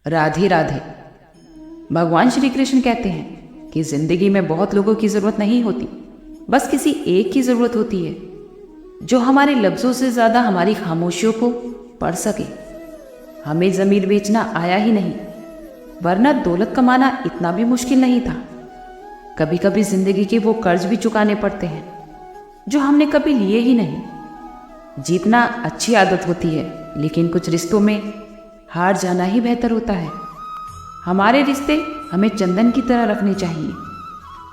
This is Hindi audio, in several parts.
राधे राधे। भगवान श्री कृष्ण कहते हैं कि जिंदगी में बहुत लोगों की जरूरत नहीं होती, बस किसी एक की जरूरत होती है जो हमारे लफ्जों से ज्यादा हमारी खामोशियों को पढ़ सके। हमें जमीर बेचना आया ही नहीं, वरना दौलत कमाना इतना भी मुश्किल नहीं था। कभी कभी जिंदगी के वो कर्ज भी चुकाने पड़ते हैं जो हमने कभी लिए ही नहीं। जीतना अच्छी आदत होती है, लेकिन कुछ रिश्तों में हार जाना ही बेहतर होता है। हमारे रिश्ते हमें चंदन की तरह रखने चाहिए।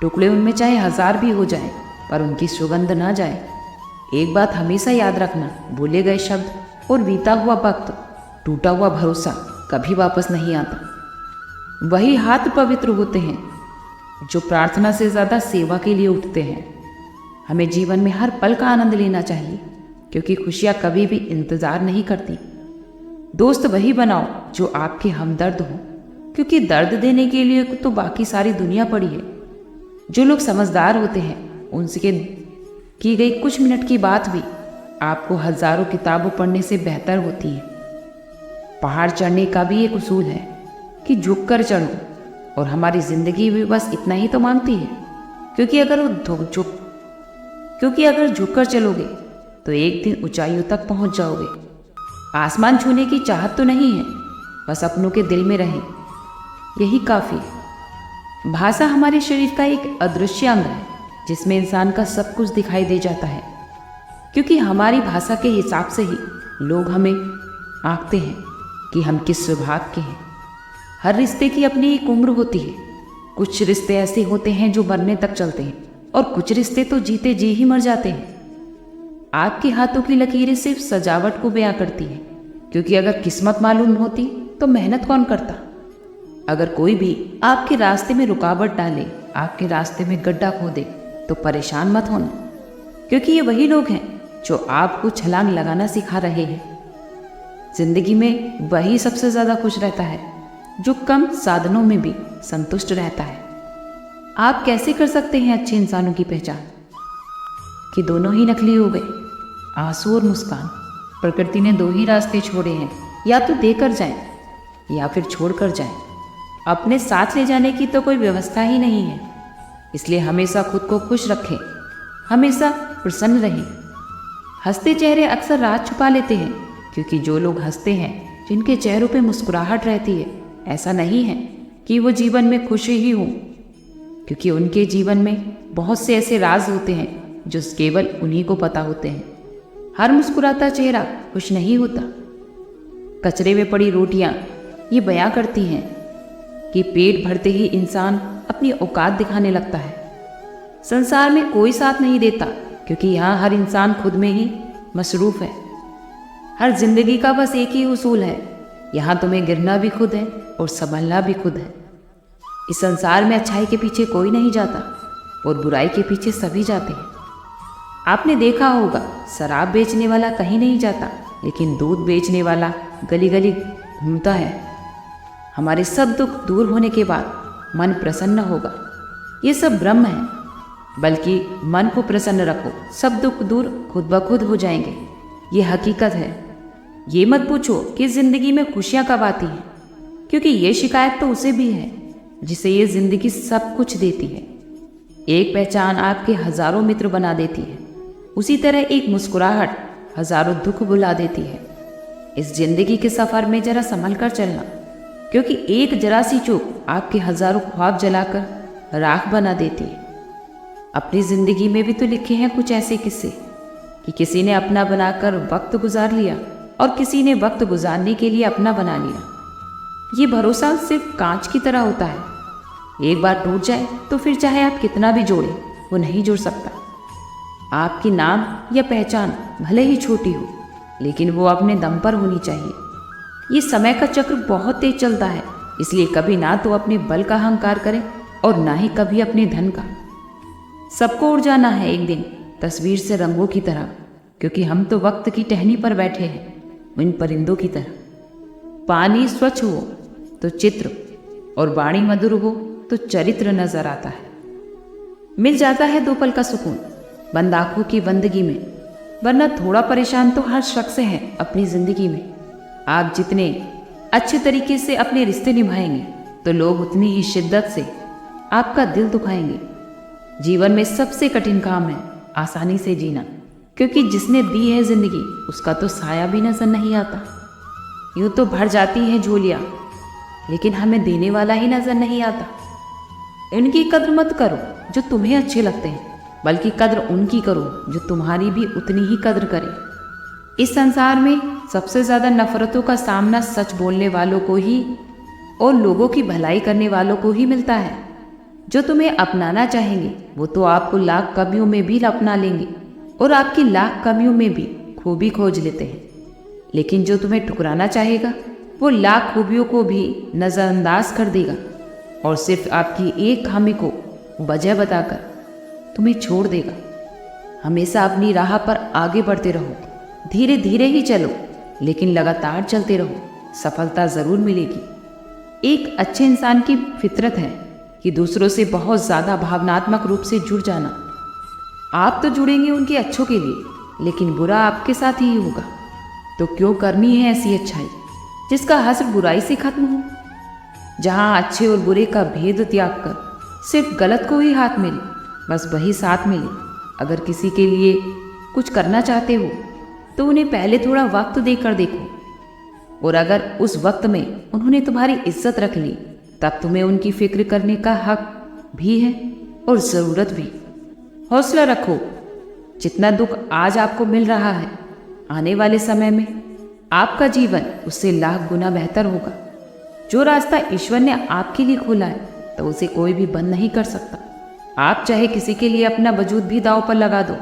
टुकड़े उनमें चाहे 1000 भी हो जाए, पर उनकी सुगंध ना जाए। एक बात हमेशा याद रखना, बोले गए शब्द और बीता हुआ वक्त, टूटा हुआ भरोसा कभी वापस नहीं आता। वही हाथ पवित्र होते हैं जो प्रार्थना से ज़्यादा सेवा के लिए उठते हैं। हमें जीवन में हर पल का आनंद लेना चाहिए, क्योंकि खुशियाँ कभी भी इंतज़ार नहीं करती। दोस्त वही बनाओ जो आपके हमदर्द हो, क्योंकि दर्द देने के लिए तो बाकी सारी दुनिया पड़ी है। जो लोग समझदार होते हैं उनसे की गई कुछ मिनट की बात भी आपको हजारों किताबों पढ़ने से बेहतर होती है। पहाड़ चढ़ने का भी एक उसूल है कि झुक कर चढ़ो, और हमारी ज़िंदगी भी बस इतना ही तो मांगती है, क्योंकि अगर झुक कर चलोगे तो एक दिन ऊंचाइयों तक पहुंच जाओगे। आसमान छूने की चाहत तो नहीं है, बस अपनों के दिल में रहें, यही काफ़ी है। भाषा हमारे शरीर का एक अदृश्य अंग है जिसमें इंसान का सब कुछ दिखाई दे जाता है, क्योंकि हमारी भाषा के हिसाब से ही लोग हमें आंकते हैं कि हम किस विभाग के हैं। हर रिश्ते की अपनी एक उम्र होती है। कुछ रिश्ते ऐसे होते हैं जो मरने तक चलते हैं, और कुछ रिश्ते तो जीते जी ही मर जाते हैं। आपके हाथों की लकीरें सिर्फ सजावट को बयां करती हैं, क्योंकि अगर किस्मत मालूम होती तो मेहनत कौन करता। अगर कोई भी आपके रास्ते में रुकावट डाले, आपके रास्ते में गड्ढा खोदे, तो परेशान मत होना, क्योंकि ये वही लोग हैं जो आपको छलांग लगाना सिखा रहे हैं। जिंदगी में वही सबसे ज़्यादा खुश रहता है जो कम साधनों में भी संतुष्ट रहता है। आप कैसे कर सकते हैं अच्छे इंसानों की पहचान कि दोनों ही नकली हो गए? आंसू और मुस्कान। प्रकृति ने 2 ही रास्ते छोड़े हैं, या तो देकर जाएं या फिर छोड़ कर जाएं। अपने साथ ले जाने की तो कोई व्यवस्था ही नहीं है। इसलिए हमेशा खुद को खुश रखें, हमेशा प्रसन्न रहें। हंसते चेहरे अक्सर राज छुपा लेते हैं, क्योंकि जो लोग हंसते हैं, जिनके चेहरों पे मुस्कुराहट रहती है, ऐसा नहीं है कि वो जीवन में खुश ही हों, क्योंकि उनके जीवन में बहुत से ऐसे राज होते हैं जो केवल उन्हीं को पता होते हैं। हर मुस्कुराता चेहरा खुश नहीं होता। कचरे में पड़ी रोटियां ये बयां करती हैं कि पेट भरते ही इंसान अपनी औकात दिखाने लगता है। संसार में कोई साथ नहीं देता, क्योंकि यहाँ हर इंसान खुद में ही मसरूफ़ है। हर जिंदगी का बस एक ही उसूल है, यहाँ तुम्हें गिरना भी खुद है और संभलना भी खुद है। इस संसार में अच्छाई के पीछे कोई नहीं जाता, और बुराई के पीछे सभी जाते हैं। आपने देखा होगा, शराब बेचने वाला कहीं नहीं जाता, लेकिन दूध बेचने वाला गली गली घूमता है। हमारे सब दुख दूर होने के बाद मन प्रसन्न होगा। ये सब भ्रम है, बल्कि मन को प्रसन्न रखो, सब दुख दूर खुद ब खुद हो जाएंगे। ये हकीकत है। ये मत पूछो कि जिंदगी में खुशियाँ कब आती हैं, क्योंकि ये शिकायत तो उसे भी है जिसे ये जिंदगी सब कुछ देती है। एक पहचान आपके हजारों मित्र बना देती है, उसी तरह एक मुस्कुराहट हजारों दुख भुला देती है। इस जिंदगी के सफर में जरा संभल कर चलना, क्योंकि एक जरा सी चूक आपके हजारों ख्वाब जलाकर राख बना देती है। अपनी जिंदगी में भी तो लिखे हैं कुछ ऐसे किस्से कि किसी ने अपना बनाकर वक्त गुजार लिया, और किसी ने वक्त गुजारने के लिए अपना बना लिया। ये भरोसा सिर्फ कांच की तरह होता है, एक बार टूट जाए तो फिर चाहे आप कितना भी जोड़ें, वो नहीं जुड़ सकता। आपकी नाम या पहचान भले ही छोटी हो, लेकिन वो अपने दम पर होनी चाहिए। ये समय का चक्र बहुत तेज चलता है, इसलिए कभी ना तो अपने बल का अहंकार करें और ना ही कभी अपने धन का। सबको उड़ जाना है एक दिन तस्वीर से रंगों की तरह, क्योंकि हम तो वक्त की टहनी पर बैठे हैं, इन परिंदों की तरह। पानी स्वच्छ हो तो चित्र, और वाणी मधुर हो तो चरित्र नजर आता है। मिल जाता है 2 पल का सुकून बंद आंखों की बंदगी में, वरना थोड़ा परेशान तो हर शख्स है अपनी जिंदगी में। आप जितने अच्छे तरीके से अपने रिश्ते निभाएंगे तो लोग उतनी ही शिद्दत से आपका दिल दुखाएंगे। जीवन में सबसे कठिन काम है आसानी से जीना, क्योंकि जिसने दी है जिंदगी उसका तो साया भी नजर नहीं आता। यूं तो भर जाती हैं झोलियाँ, लेकिन हमें देने वाला ही नजर नहीं आता। इनकी कद्र मत करो जो तुम्हें अच्छे लगते हैं, बल्कि कद्र उनकी करो जो तुम्हारी भी उतनी ही कद्र करे। इस संसार में सबसे ज़्यादा नफरतों का सामना सच बोलने वालों को ही और लोगों की भलाई करने वालों को ही मिलता है। जो तुम्हें अपनाना चाहेंगे वो तो आपको लाख कमियों में भी अपना लेंगे और आपकी लाख कमियों में भी खूबी खोज लेते हैं। लेकिन जो तुम्हें ठुकराना चाहेगा वो लाख खूबियों को भी नज़रअंदाज कर देगा और सिर्फ आपकी एक खामी को वजह बताकर तुम्हें छोड़ देगा। हमेशा अपनी राह पर आगे बढ़ते रहो, धीरे धीरे ही चलो, लेकिन लगातार चलते रहो, सफलता ज़रूर मिलेगी। एक अच्छे इंसान की फितरत है कि दूसरों से बहुत ज़्यादा भावनात्मक रूप से जुड़ जाना। आप तो जुड़ेंगे उनके अच्छों के लिए, लेकिन बुरा आपके साथ ही होगा। तो क्यों करनी है ऐसी अच्छाई जिसका हश्र बुराई से खत्म हो, जहाँ अच्छे और बुरे का भेद त्याग कर सिर्फ गलत को ही हाथ मिले, बस वही साथ मिले। अगर किसी के लिए कुछ करना चाहते हो तो उन्हें पहले थोड़ा वक्त देकर देखो, और अगर उस वक्त में उन्होंने तुम्हारी इज्जत रख ली तब तुम्हें उनकी फिक्र करने का हक भी है और ज़रूरत भी। हौसला रखो, जितना दुख आज आपको मिल रहा है आने वाले समय में आपका जीवन उससे लाख गुना बेहतर होगा। जो रास्ता ईश्वर ने आपके लिए खोला है तो उसे कोई भी बंद नहीं कर सकता। आप चाहे किसी के लिए अपना वजूद भी दांव पर लगा दो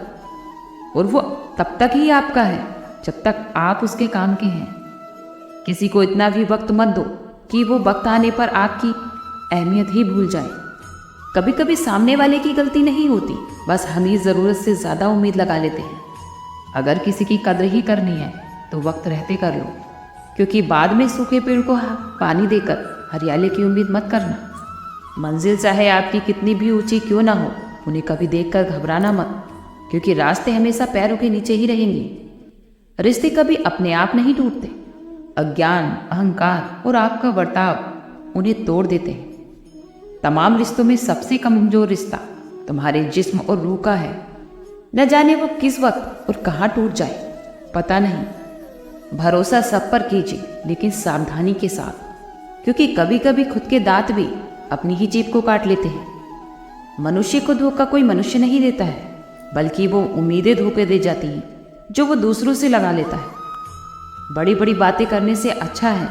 और वो तब तक ही आपका है जब तक आप उसके काम के हैं। किसी को इतना भी वक्त मत दो कि वो वक्त आने पर आपकी अहमियत ही भूल जाए। कभी कभी सामने वाले की गलती नहीं होती, बस हम ही ज़रूरत से ज़्यादा उम्मीद लगा लेते हैं। अगर किसी की कद्र ही करनी है तो वक्त रहते कर लो, क्योंकि बाद में सूखे पेड़ को पानी देकर हरियाली की उम्मीद मत करना। मंजिल चाहे आपकी कितनी भी ऊंची क्यों ना हो, उन्हें कभी देखकर घबराना मत, क्योंकि रास्ते हमेशा पैरों के नीचे ही रहेंगे। रिश्ते कभी अपने आप नहीं टूटते। अज्ञान, अहंकार और आपका बर्ताव उन्हें तोड़ देते हैं। तमाम रिश्तों में सबसे कमजोर रिश्ता तुम्हारे जिस्म और रूह का है। न जाने वो किस वक्त और कहाँ टूट जाए, पता नहीं। भरोसा सब पर कीजिए, लेकिन सावधानी के साथ, क्योंकि कभी कभी खुद के दांत भी अपनी ही जीभ को काट लेते हैं। मनुष्य को धोखा कोई मनुष्य नहीं देता है, बल्कि वो उम्मीदें धोखे दे जाती हैं जो वो दूसरों से लगा लेता है। बड़ी बड़ी बातें करने से अच्छा है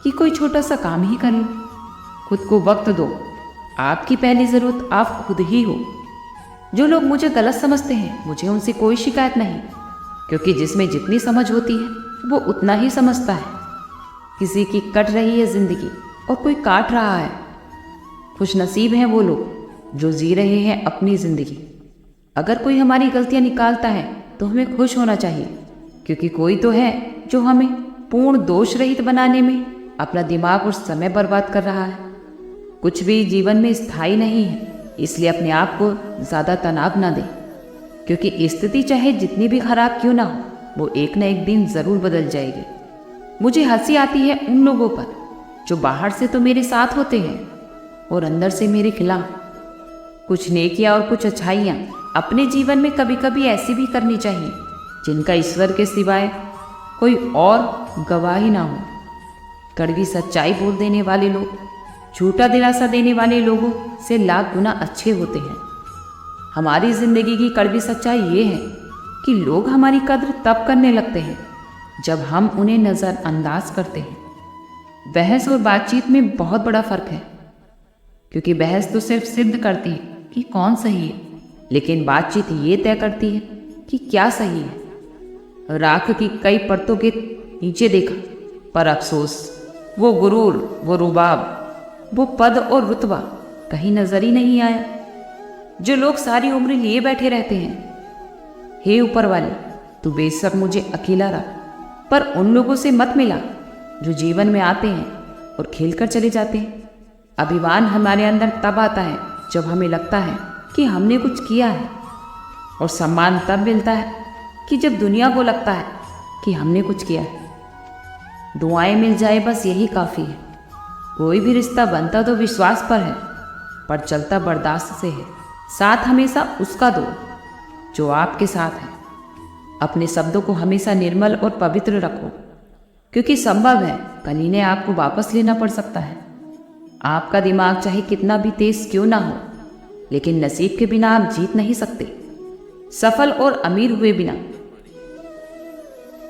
कि कोई छोटा सा काम ही कर लो। खुद को वक्त दो। आपकी पहली ज़रूरत आप खुद ही हो। जो लोग मुझे गलत समझते हैं, मुझे उनसे कोई शिकायत नहीं, क्योंकि जिसमें जितनी समझ होती है वो उतना ही समझता है। किसी की कट रही है ज़िंदगी और कोई काट रहा है। खुश नसीब हैं वो लोग जो जी रहे हैं अपनी ज़िंदगी। अगर कोई हमारी गलतियां निकालता है तो हमें खुश होना चाहिए, क्योंकि कोई तो है जो हमें पूर्ण दोष रहित बनाने में अपना दिमाग और समय बर्बाद कर रहा है। कुछ भी जीवन में स्थायी नहीं है, इसलिए अपने आप को ज़्यादा तनाव ना दें, क्योंकि स्थिति चाहे जितनी भी खराब क्यों ना हो, वो एक न एक दिन ज़रूर बदल जाएगी। मुझे हंसी आती है उन लोगों पर जो बाहर से तो मेरे साथ होते हैं और अंदर से मेरे खिलाफ। कुछ नेकियां और कुछ अच्छाइयाँ अपने जीवन में कभी कभी ऐसी भी करनी चाहिए जिनका ईश्वर के सिवाय कोई और गवाह ही ना हो। कड़वी सच्चाई बोल देने वाले लोग झूठा दिलासा देने वाले लोगों से लाख गुना अच्छे होते हैं। हमारी ज़िंदगी की कड़वी सच्चाई ये है कि लोग हमारी कद्र तब करने लगते हैं जब हम उन्हें नज़रअंदाज करते हैं। बहस और बातचीत में बहुत बड़ा फ़र्क है, क्योंकि बहस तो सिर्फ सिद्ध करती है कि कौन सही है, लेकिन बातचीत ये तय करती है कि क्या सही है। राख की कई परतों के नीचे देखा, पर अफसोस वो गुरूर, वो रुबाब, वो पद और रुतबा कहीं नजर ही नहीं आया। जो लोग सारी उम्र लिए बैठे रहते हैं, हे ऊपर वाले तू बेशक मुझे अकेला रख, पर उन लोगों से मत मिला जो जीवन में आते हैं और खेल कर चले जाते हैं। अभिमान हमारे अंदर तब आता है जब हमें लगता है कि हमने कुछ किया है, और सम्मान तब मिलता है कि जब दुनिया को लगता है कि हमने कुछ किया है। दुआएं मिल जाए बस यही काफ़ी है। कोई भी रिश्ता बनता तो विश्वास पर है, पर चलता बर्दाश्त से है। साथ हमेशा उसका दो जो आपके साथ है। अपने शब्दों को हमेशा निर्मल और पवित्र रखो, क्योंकि संभव है कल इन्हें आपको वापस लेना पड़ सकता है। आपका दिमाग चाहे कितना भी तेज क्यों ना हो, लेकिन नसीब के बिना आप जीत नहीं सकते। सफल और अमीर हुए बिना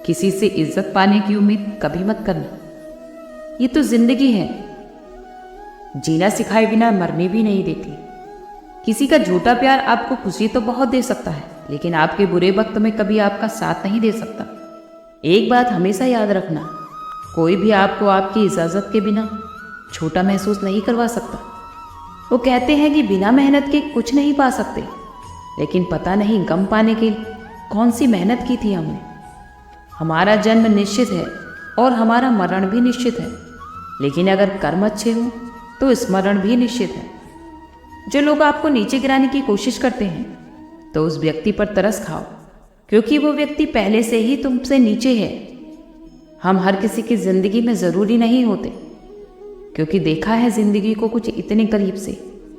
किसी से इज्जत पाने की उम्मीद कभी मत करना। ये तो जिंदगी है, जीना सिखाए बिना मरने भी नहीं देती। किसी का झूठा प्यार आपको खुशी तो बहुत दे सकता है, लेकिन आपके बुरे वक्त में कभी आपका साथ नहीं दे सकता। एक बात हमेशा याद रखना, कोई भी आपको आपकी इजाज़त के बिना छोटा महसूस नहीं करवा सकता। वो कहते हैं कि बिना मेहनत के कुछ नहीं पा सकते, लेकिन पता नहीं गम पाने के लिए कौन सी मेहनत की थी हमने। हमारा जन्म निश्चित है और हमारा मरण भी निश्चित है, लेकिन अगर कर्म अच्छे हों तो स्मरण भी निश्चित है। जो लोग आपको नीचे गिराने की कोशिश करते हैं तो उस व्यक्ति पर तरस खाओ, क्योंकि वो व्यक्ति पहले से ही तुमसे नीचे है। हम हर किसी की ज़िंदगी में ज़रूरी नहीं होते, क्योंकि देखा है ज़िंदगी को कुछ इतने करीब से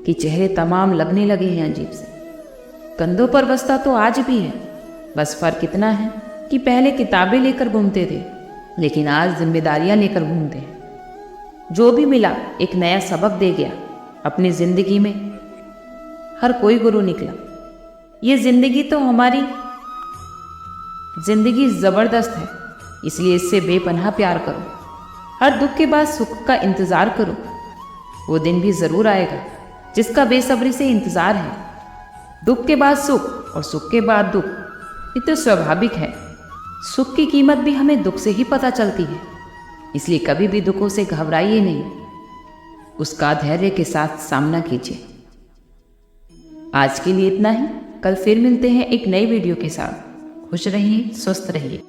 कि चेहरे तमाम लगने लगे हैं अजीब से। कंधों पर बस्ता तो आज भी है, बस फ़र्क इतना है कि पहले किताबें लेकर घूमते थे, लेकिन आज जिम्मेदारियां लेकर घूमते हैं। जो भी मिला एक नया सबक दे गया। अपनी ज़िंदगी में हर कोई गुरु निकला। ये ज़िंदगी तो हमारी ज़िंदगी ज़बरदस्त है, इसलिए इससे बेपनाह प्यार करो। हर दुख के बाद सुख का इंतज़ार करो। वो दिन भी ज़रूर आएगा जिसका बेसब्री से इंतज़ार है। दुख के बाद सुख और सुख के बाद दुख, ये तो स्वाभाविक है। सुख की कीमत भी हमें दुख से ही पता चलती है, इसलिए कभी भी दुखों से घबराइए नहीं, उसका धैर्य के साथ सामना कीजिए। आज के लिए इतना ही। कल फिर मिलते हैं एक नई वीडियो के साथ। खुश रहिए, स्वस्थ रहिए।